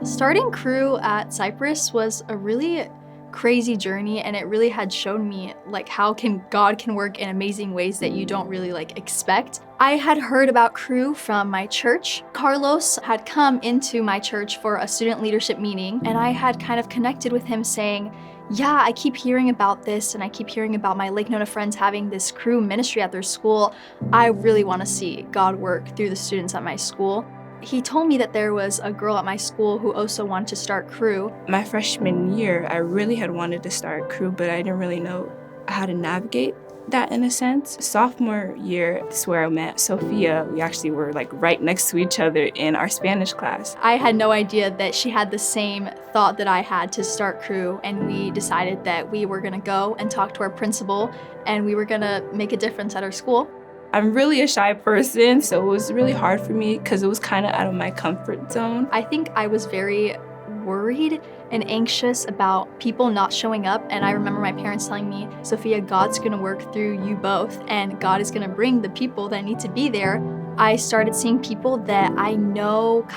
Starting crew at Cypress was a really crazy journey, and it really had shown me how God can work in amazing ways that you don't really expect. I had heard about crew from my church. Carlos had come into my church for a student leadership meeting, and I had kind of connected with him saying, yeah, I keep hearing about this, and I keep hearing about my Lake Nona friends having this crew ministry at their school. I really want to see God work through the students at my school. He told me that there was a girl at my school who also wanted to start crew. My freshman year, I really had wanted to start crew, but I didn't really know how to navigate that in a sense. Sophomore year is where I met Sophia. We actually were right next to each other in our Spanish class. I had no idea that she had the same thought that I had to start crew, and we decided that we were gonna go and talk to our principal, and we were gonna make a difference at our school. I'm really a shy person, so it was really hard for me because it was kind of out of my comfort zone. I think I was very worried and anxious about people not showing up, and I remember my parents telling me, Sophia, God's gonna work through you both, and God is gonna bring the people that need to be there. I started seeing people that I know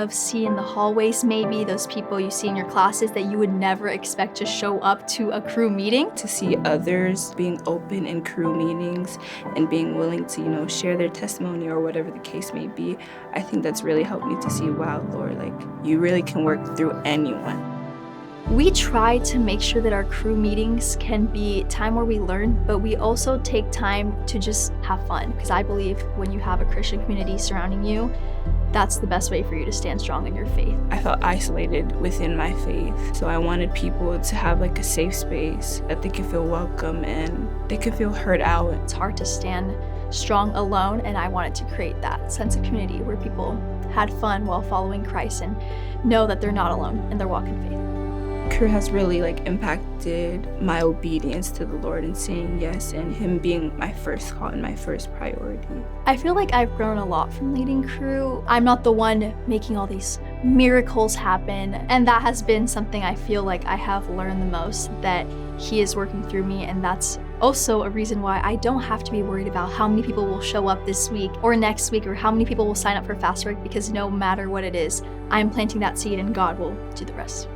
see in the hallways, maybe those people you see in your classes that you would never expect to show up to a crew meeting. To see others being open in crew meetings and being willing to, share their testimony or whatever the case may be, I think that's really helped me to see, wow, Lord, you really can work through anyone. We try to make sure that our crew meetings can be time where we learn, but we also take time to just have fun, because I believe when you have a Christian community surrounding you, that's the best way for you to stand strong in your faith. I felt isolated within my faith, so I wanted people to have a safe space that they can feel welcome and they can feel heard out. It's hard to stand strong alone, and I wanted to create that sense of community where people had fun while following Christ and know that they're not alone in their walk in faith. Crew has really impacted my obedience to the Lord and saying yes, and Him being my first call and my first priority. I feel like I've grown a lot from leading crew. I'm not the one making all these miracles happen, and that has been something I feel like I have learned the most, that He is working through me, and that's also a reason why I don't have to be worried about how many people will show up this week or next week, or how many people will sign up for Fast Work, because no matter what it is, I'm planting that seed and God will do the rest.